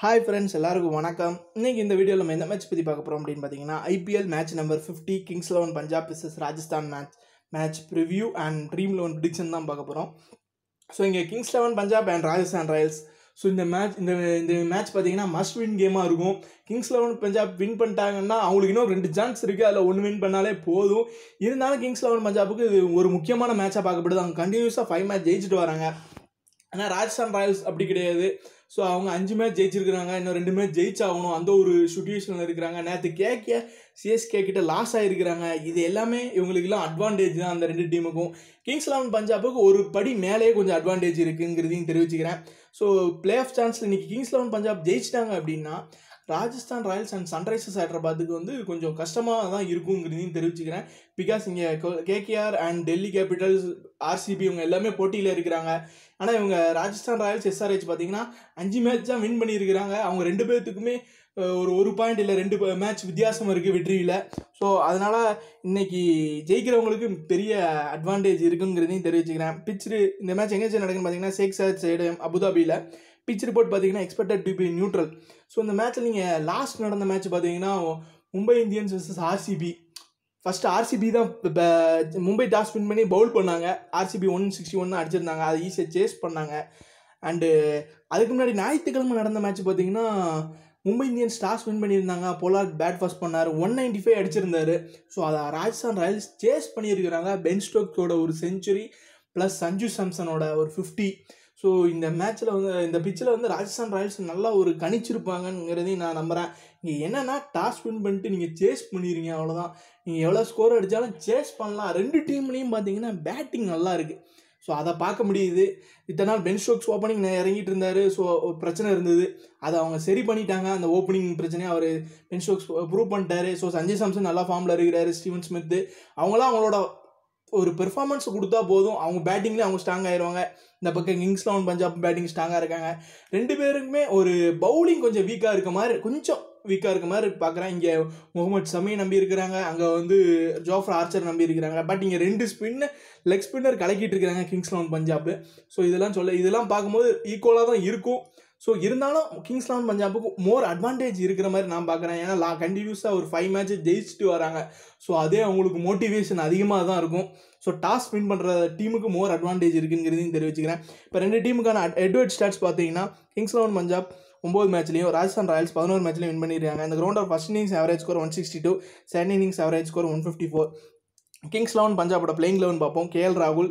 Hi friends, எல்லாருக்கும் வணக்கம். இன்னைக்கு இந்த வீடியோல நம்ம என்ன மேட்ச் பத்தி பார்க்க போறோம் அப்படின்னு பாத்தீங்கன்னா IPL match number 50 Kings 11 Punjab vs Rajasthan match preview and dream 11 prediction தான் பார்க்க போறோம். ஸோ இங்கே Kings 11 Punjab and Rajasthan Royals. So இந்த மேட்ச் பார்த்தீங்கன்னா மஸ்ட் வின் கேமாக இருக்கும். கிங்ஸ் 11 பஞ்சாப் வின் பண்ணிட்டாங்கன்னா அவங்களுக்கு இன்னும் 2 சான்ஸ் இருக்குது. அதில் 1 வின் பண்ணாலே போதும். இருந்தாலும் கிங்ஸ் 11 பஞ்சாபுக்கு இது ஒரு முக்கியமான மேட்சாக பார்க்கப்படுது. அவங்க கண்டினியூஸாக 5 மேட்ச் ஜெயிச்சுட்டு வராங்க. ஆனால் ராஜஸ்தான் ராயல்ஸ் அப்படி கிடையாது. ஸோ அவங்க 5 மேட்ச் ஜெயிச்சிருக்கிறாங்க, இன்னும் 2 மேட்ச் ஜெயிச்சாகணும், அந்த ஒரு சுச்சுவேஷனில் இருக்கிறாங்க. நேற்று சிஎஸ்கே கிட்ட லாஸ் ஆகிருக்கிறாங்க. இது எல்லாமே இவங்களுக்குலாம் அட்வான்டேஜ் தான் அந்த 2 டீமுக்கும். கிங்ஸ் 11 பஞ்சாபுக்கு ஒரு படி மேலேயே கொஞ்சம் அட்வான்டேஜ் இருக்குங்கிறதையும் தெரிவிச்சுக்கிறேன். ஸோ பிளே ஆஃப் சான்ஸில் இன்றைக்கி கிங்ஸ் 11 பஞ்சாப் ஜெயிச்சிட்டாங்க அப்படின்னா ராஜஸ்தான் ராயல்ஸ் அண்ட் சன்ரைசர்ஸ் ஹைதராபாத்துக்கு வந்து கொஞ்சம் கஷ்டமாக தான் இருக்குங்கிறதையும் தெரிவிச்சுக்கிறேன். பிகாஸ் இங்கே KKR and Delhi Capitals, RCB இவங்க எல்லாமே போட்டியில் இருக்கிறாங்க. ஆனால் இவங்க ராஜஸ்தான் ராயல்ஸ் எஸ்ஆர்ஹெச் பார்த்தீங்கன்னா 5 மேட்ச் தான் வின் பண்ணியிருக்கிறாங்க. அவங்க 2 பேர்த்துக்குமே ஒரு பாயிண்ட் இல்லை 2 மேட்ச் வித்தியாசம் இருக்குது வெற்றியில். ஸோ அதனால் இன்னைக்கு ஜெயிக்கிறவங்களுக்கு பெரிய அட்வான்டேஜ் இருக்குங்கிறதையும் தெரிவிச்சுக்கிறேன். இந்த மேட்ச் எங்கே நடக்குன்னு பார்த்தீங்கன்னா ஷேக் சாயத் ஸ்டேடியம் அபுதாபியில். பிச் ரிப்போர்ட் பார்த்தீங்கன்னா expected to be neutral. So இந்த மேட்ச்சில் நீங்கள் லாஸ்ட் நடந்த மேட்ச் பார்த்தீங்கன்னா Mumbai Indians vs RCB. First RCB தான் மும்பை டாஸ் வின் பண்ணி பவுல் பண்ணாங்க. ஆர்சிபி 161 அடிச்சிருந்தாங்க, அதை ஈஸியாக சேஸ் பண்ணாங்க. அண்டு அதுக்கு முன்னாடி ஞாயிற்றுக்கிழமை நடந்த மேட்ச் பார்த்தீங்கன்னா மும்பை இந்தியன்ஸ் டாஸ் வின் பண்ணியிருந்தாங்க. போலார்ட் பேட் ஃபர்ஸ்ட் பண்ணார், 195 அடிச்சிருந்தாரு. ஸோ அதை ராஜஸ்தான் ராயல்ஸ் சேஸ் பண்ணியிருக்கிறாங்க. பென் ஸ்டோக்ஸோட ஒரு செஞ்சுரி ப்ளஸ் சஞ்சு சாம்சனோட ஒரு 50. ஸோ இந்த மேட்ச்சில் இந்த பிச்சில் ராஜஸ்தான் ராயல்ஸ் நல்லா ஒரு கணிச்சிருப்பாங்கங்கிறதையும் நான் நம்புகிறேன். இங்கே என்னென்னா டாஸ் வின் பண்ணிட்டு நீங்கள் சேஸ் பண்ணிடுறீங்க, அவ்வளோதான். நீங்கள் எவ்வளோ ஸ்கோர் அடித்தாலும் சேஸ் பண்ணலாம். 2 டீம்லேயும் பார்த்தீங்கன்னா பேட்டிங் நல்லா இருக்குது. ஸோ அதை பார்க்க முடியுது. இத்தனை நாள் பென் ஸ்டோக்ஸ் ஓப்பனிங் இறங்கிட்டு இருந்தார். ஸோ பிரச்சனை இருந்தது, அதை அவங்க சரி பண்ணிட்டாங்க. அந்த ஓப்பனிங் பிரச்சனையை அவர் பென் ஸ்டோக்ஸ் ப்ரூவ் பண்ணிட்டாரு. ஸோ சஞ்சய் சாம்சன் நல்லா ஃபார்மில் இருக்கிறாரு. ஸ்டீவன் ஸ்மித்து அவங்களாம் அவங்களோட ஒரு பெர்ஃபார்மன்ஸ் கொடுத்தா போதும், அவங்க பேட்டிங்லேயே அவங்க ஸ்ட்ராங் ஆயிடுவாங்க. இந்த பக்கம் கிங்ஸ் 11 பஞ்சாப் பேட்டிங் ஸ்ட்ராங்காக இருக்காங்க. 2 பேருக்குமே ஒரு பவுலிங் கொஞ்சம் வீக்காக இருக்க மாதிரி பார்க்குறேன். இங்கே முகமது ஷமி நம்பி இருக்கிறாங்க, அங்கே ஜோஃப்ரா ஆர்ச்சர் நம்பி இருக்கிறாங்க. பட் இங்கே 2 லெக் ஸ்பின்னர் கலக்கிட்டு இருக்கிறாங்க கிங்ஸ் 11 பஞ்சாப். ஸோ இதெல்லாம் பார்க்கும்போது ஈக்குவலாக தான் இருக்கும். ஸோ இருந்தாலும் கிங்ஸ் 11 பஞ்சாபுக்கு மோர் அட்வான்டேஜ் இருக்கிற மாதிரி நான் பார்க்குறேன். ஏன்னா கண்டினியூஸாக ஒரு 5 மேட்ச் ஜெயிச்சுட்டு வராங்க. ஸோ அதே அவங்களுக்கு மோட்டிவேஷன் அதிகமாக தான் இருக்கும். ஸோ டாஸ் வின் பண்ணுற டீமுக்கு மோர் அட்வான்டேஜ் இருக்குங்கிறதையும் தெரிவிச்சுக்கிறேன். இப்போ 2 டீமுக்கான எட்வர்ட் ஸ்டாட்ஸ் பார்த்தீங்கன்னா கிங்ஸ் 11 பஞ்சாப் 9 மேட்ச்லையும், ராஜஸ்தான் ராயல்ஸ் 11 மேட்ச்லையும் வின் பண்ணியிருக்காங்க. இந்த ground first innings average score 162, second innings average score 154. Kings 11 பஞ்சாபோட பிளேயிங் 11 பார்ப்போம். கேஎல் ராகுல்,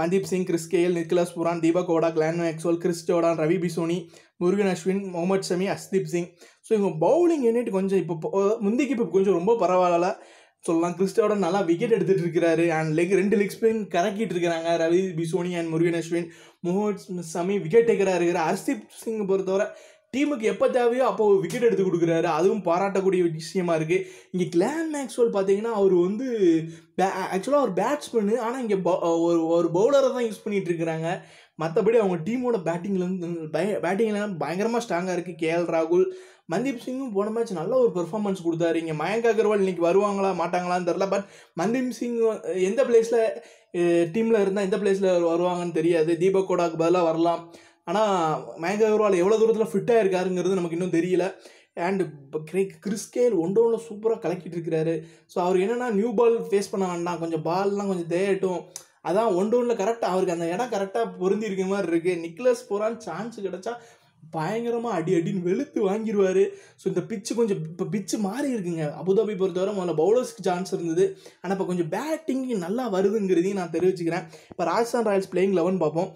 Mandeep Singh, Chris Gayle, Nicholas Pooran, Deepak Hooda, Glenn Maxwell, Chris Jordan, Ravi Bishnoi, Murugan Ashwin, Mohammed Shami, Harshdeep Singh. So இவங்க பவுலிங் யூனிட் கொஞ்சம் இப்போ கொஞ்சம் ரொம்ப பரவாயில்ல சொல்லலாம். கிறிஸ் ஜோர்டான் நல்லா விக்கெட் எடுத்துகிட்டு இருக்கிறாரு. அண்ட் 2 லெக் ஸ்பின் கறக்கிட்டு இருக்கிறாங்க ரவி பிசோனி அண்ட் முருகன் அஸ்வின். முகமது ஷமி விக்கெட் டேக்கராக இருக்கிறார். ஹர்ஷ்தீப் சிங் பொறுத்தவரை டீமுக்கு எப்போ தேவையோ அப்போ விக்கெட் எடுத்து கொடுக்குறாரு, அதுவும் பாராட்டக்கூடிய விஷயமா இருக்குது. இங்கே கிளான் மேக்ஸ்வெல் பார்த்தீங்கன்னா அவர் ஆக்சுவலாக ஒரு பேட்ஸ்மேனு, ஆனால் இங்கே ஒரு பவுலரை தான் யூஸ் பண்ணிகிட்டு இருக்கிறாங்க. மற்றபடி அவங்க டீமோட பேட்டிங்லாம் பயங்கரமாக ஸ்ட்ராங்காக இருக்குது. கேஎல் ராகுல், மன்தீப் சிங்கும் போன மேட்ச் நல்ல ஒரு பெர்ஃபார்மன்ஸ் கொடுத்தாரு. இங்கே மயங்க் அகர்வால் இன்றைக்கி வருவாங்களா மாட்டாங்களான்னு தெரில. பட் மன்தீப் சிங் எந்த பிளேஸில் டீமில் இருந்தால் எந்த பிளேஸில் வருவாங்கன்னு தெரியாது. தீபக் ஓடாக்கு பதிலாக வரலாம். ஆனால் மயங்க் அகர்வால் எவ்வளோ தூரத்தில் ஃபிட்டாக இருக்காருங்கிறது நமக்கு இன்னும் தெரியல. அண்ட் கிறிஸ் கெயில் ஒன்றோட சூப்பராக கலக்கிட்டு இருக்கிறாரு. ஸோ அவர் என்னென்னா நியூ பால் ஃபேஸ் பண்ண வேண்டாம், கொஞ்சம் பால்லாம் கொஞ்சம் தேயட்டும், அதான் ஒன்றில் கரெக்டாக அவருக்கு அந்த இடம் கரெக்டாக பொருந்தி இருக்க மாதிரி இருக்குது. நிக்கலஸ் புரான் சான்ஸ் கிடச்சா பயங்கரமாக அடின்னு வெளுத்து வாங்கிடுவார். ஸோ இந்த பிச்சு மாறி இருக்குங்க. அபுதாபி பொறுத்தவரை முதல்ல பவுலர்ஸ்க்கு சான்ஸ் இருந்தது, ஆனால் இப்போ கொஞ்சம் பேட்டிங்கு நல்லா வருதுங்கிறதையும் நான் தெரிவிச்சுக்கிறேன். இப்போ ராஜஸ்தான் ராயல்ஸ் பிளேயிங் 11 பார்ப்போம்.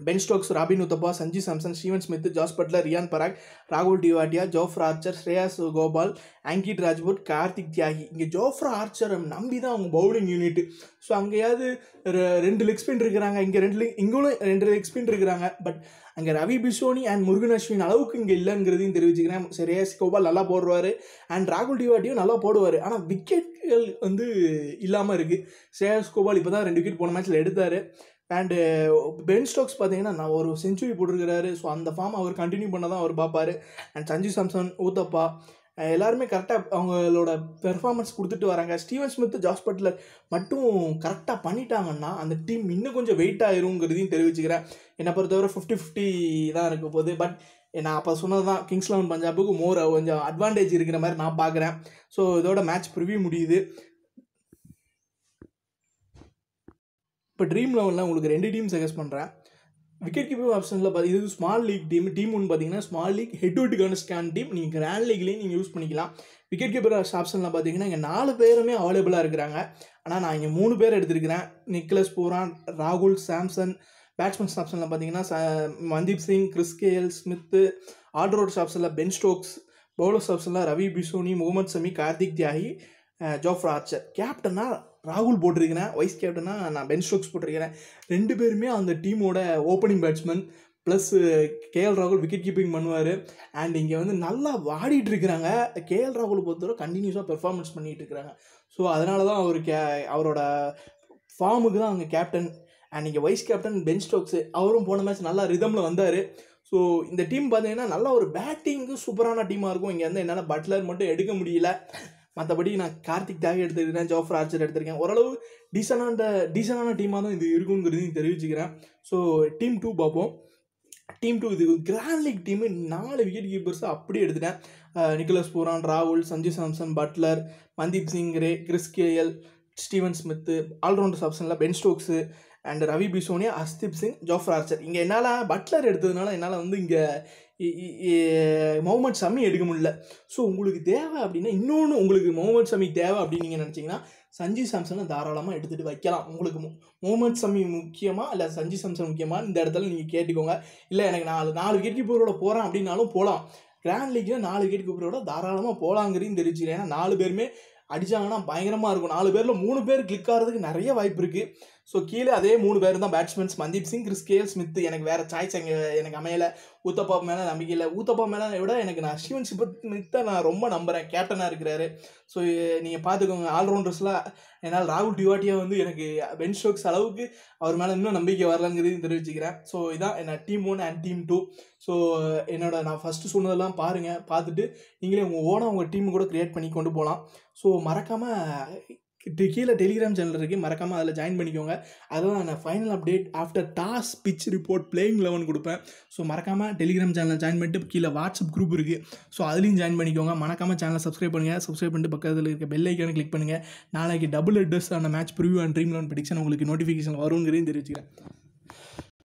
Ben Stokes, Robin Uthappa, Sanju Samson, Steven Smith, Jos Buttler, Riyan Parag, ராகுல் டிவாட்டியா, ஜோஃப்ரா ஆர்ச்சர், ஸ்ரேயாஸ் கோபால், அங்கிட் ராஜ்புட், கார்த்திக் தியாகி. இங்கே ஜோஃப்ரா ஆர்ச்சரை நம்பி தான் அவங்க பவுலிங் யூனிட். ஸோ அங்கேயாவது 2 லெக் ஸ்பின் இருக்கிறாங்க, இங்கேயும் 2 லெக் ஸ்பின் இருக்கிறாங்க. பட் அங்கே ரவி பிசோனி அண்ட் முருகன் அஸ்வின் அளவுக்கு இங்கே இல்லைங்கிறதையும் தெரிவிச்சுக்கிறேன். ஸ்ரேயாஸ் கோபால் நல்லா போடுவார் அண்ட் ராகுல் டிவாட்டியும் நல்லா போடுவார். ஆனால் விக்கெட்கள் இல்லாமல் இருக்குது. ஸ்ரேயாஸ் கோபால் இப்போ தான் 2 விக்கெட் போன மேட்ச்சில் எடுத்தார். அண்டு பென் ஸ்டோக்ஸ் பார்த்தீங்கன்னா நான் ஒரு செஞ்சுரி போட்டிருக்கிறாரு. ஸோ அந்த ஃபார்ம் அவர் கண்டினியூ பண்ண தான் அவர் பார்ப்பார். அண்ட் சஞ்சு சாம்சன், ஊத்தப்பா எல்லாருமே கரெக்டாக அவங்களோட பெர்ஃபார்மன்ஸ் கொடுத்துட்டு வராங்க. ஸ்டீவன் ஸ்மித், ஜாஸ் பட்லர் மட்டும் கரெக்டாக பண்ணிட்டாங்கன்னா அந்த டீம் இன்னும் கொஞ்சம் வெயிட் ஆயிருங்கிறதையும் தெரிவிச்சுக்கிறேன். என்னை பொறுத்தவரை 50-50 தான் இருக்க போகுது. பட் நான் அப்போ சொன்னது தான், கிங்ஸ் 11 பஞ்சாபுக்கு கொஞ்சம் அட்வான்டேஜ் இருக்கிற மாதிரி நான் பார்க்குறேன். ஸோ இதோட மேட்ச் ப்ரிவ்யூ முடியுது. இப்போ ட்ரீம் 11ல் உங்களுக்கு 2 டீம் சஜஸ்ட் பண்ணுறேன். விக்கெட் கீப்பர் ஆப்ஷனில் இது ஸ்மால் லீக் டீம் ஒன்று பார்த்தீங்கன்னா ஸ்மால் லீக் ஹெட் டு ஹெட்டுக்கான ஸ்கேன் டீம். நீங்கள் கிராண்ட் லீக்லேயும் நீங்கள் யூஸ் பண்ணிக்கலாம். விக்கெட் கீப்பர் ஆப்ஷனில் பார்த்தீங்கன்னா இங்கே 4 பேருமே அவைலபிளாக இருக்கிறாங்க. ஆனால் நான் இங்கே 3 பேர் எடுத்திருக்கிறேன். நிக்கலஸ் பூரான், ராகுல், சாம்சன். பேட்ஸ்மேன்ஸ் ஆப்ஷனில் பார்த்தீங்கன்னா Mandeep Singh, Chris KL, Smith. ஆல்ரவுண்டர்ஸ் ஆப்ஷனில் பென் ஸ்டோக்ஸ். பவுலர்ஸ் ஆப்ஷனில் ரவி பிசோனி, முகமது ஷமி, கார்த்திக் தியாகி, ஜோஃப்ரா ஆர்ச்சர். கேப்டனா ராகுல் போட்டிருக்கிறேன். வைஸ் கேப்டனா நான் பென் ஸ்டோக்ஸ் போட்டிருக்கிறேன். 2 பேருமே அந்த டீமோட ஓப்பனிங் பேட்ஸ்மேன். ப்ளஸ் கேஎல் ராகுல் விக்கெட் கீப்பிங் பண்ணுவார். அண்ட் இங்கே வந்து நல்லா வாடிட்டு இருக்கிறாங்க. கேஎல் ராகுல் பொறுத்தவரை கண்டினியூஸாக பெர்ஃபார்மன்ஸ் பண்ணிகிட்டு இருக்கிறாங்க. ஸோ அதனால தான் அவரோட ஃபார்முக்கு தான் அவங்க கேப்டன். அண்ட் இங்கே வைஸ் கேப்டன் பென் ஸ்டோக்ஸு, அவரும் போன மேட்ச் நல்லா ரிதமில் வந்தார். ஸோ இந்த டீம் பார்த்தீங்கன்னா நல்ல ஒரு பேட்டிங்கு சூப்பரான டீமாக இருக்கும். இங்கே வந்து என்னால் பட்லர் மட்டும் எடுக்க முடியல. மற்றபடி நான் கார்த்திக் தியாகி எடுத்துருக்கிறேன், ஜோஃப்ரா ஆர்ச்சர் எடுத்திருக்கேன். ஓரளவு டீசனான டீமாக தான் இது இருக்குங்கிறதையும் தெரிவிச்சுக்கிறேன். ஸோ டீம் 2 பார்ப்போம். டீம் 2 இது கிராண்ட் லீக் டீமு. 4 விக்கெட் கீப்பர்ஸை அப்படியே எடுத்துட்டேன். நிக்கலஸ் பூரான், ராகுல், Sanju Samson, Buttler, Mandeep Singh, Chris KL, Steven Smith. ஆல்ரவுண்டர்ஸ் ஆப்ஷனில் Ben Stokes and Ravi Bishnoi, Harshdeep Singh, Jofra Archer. இங்கே என்னால் பட்லர் எடுத்ததுனால என்னால் வந்து இங்கே முகமது ஷமி எடுக்க முடியல. ஸோ உங்களுக்கு தேவை அப்படின்னா, இன்னொன்று உங்களுக்கு முகமது ஷமி தேவை அப்படின்னு நீங்கள் நினச்சிங்கன்னா சஞ்சு சாம்சனை தாராளமாக எடுத்துகிட்டு வைக்கலாம். உங்களுக்கு முகமது ஷமி முக்கியமாக இல்லை சஞ்சு சாம்சன் முக்கியமாக இந்த இடத்துல நீங்கள் கேட்டுக்கோங்க. இல்லை எனக்கு 4 விக்கெட் கீப்பரோட போகிறேன் அப்படின்னாலும் போகலாம். கிராண்ட் லீக்கில் 4 விக்கெட் கீப்பரோட தாராளமாக போகலாங்கிறதையும் தெரிவிச்சுக்கிறேன். ஏன்னா 4 பேருமே அடித்தாங்கன்னா பயங்கரமாக இருக்கும். 4 பேரில் 3 பேர் கிளிக் ஆகிறதுக்கு நிறைய வாய்ப்பு இருக்குது. ஸோ கீழே அதே 3 பேர் தான் batsmen. Mandeep Singh, Chris KL, Smith. எனக்கு வேறு சாய்ஸ் எனக்கு அமையலை. ஊத்தப்பா மேலே நம்பிக்கை இல்லை. ஊத்தப்பா மேலே விட எனக்கு நான் ஸ்டீவன் ஸ்மித்தை நான் ரொம்ப நம்புகிறேன். கேப்டனாக இருக்கிறாரு. ஸோ நீங்கள் பார்த்துக்கோங்க. ஆல்ரவுண்டர்ஸில் என்னால் ராகுல் டிவாட்டியா வந்து எனக்கு பென் ஸ்டோக்ஸ் அளவுக்கு அவர் மேலே இன்னும் நம்பிக்கை வரலங்கிறதையும் தெரிவிச்சுக்கிறேன். ஸோ இதான் என்ன டீம் 1 அண்ட் டீம் 2. ஸோ நான் ஃபஸ்ட்டு சொன்னதெல்லாம் பாருங்கள். பார்த்துட்டு நீங்களே உங்கள் டீம் கூட க்ரியேட் பண்ணி கொண்டு போகலாம். ஸோ மறக்காமல் கீழே டெலிகிராம் சேனல் இருக்குது, மறக்காமல் அதில் ஜாயின் பண்ணிக்கோங்க. அதுதான் நான் final update after toss pitch report playing 11 கொடுப்பேன். ஸோ மறக்காமல் டெலிகிராம் சேனலில் ஜாயின் பண்ணிட்டு கீழே வாட்ஸ்அப் குரூப் இருக்குது. ஸோ அதுலேயும் ஜாயின் பண்ணிக்கோங்க. மறக்காமல் சேனலை சப்ஸ்கிரைப் பண்ணுங்கள். சப்ஸ்கிரைப் பண்ணிட்டு பக்கத்தில் இருக்க பெல் ஐக்கானை கிளிக் பண்ணுங்கள். நாளைக்கு டபுள் ஹெட்டர்ஸ் ஆன match preview and dream 11 prediction உங்களுக்கு நோட்டிஃபிகேஷன் வருங்கிறதையும் தெரிவிச்சுக்கிறேன்.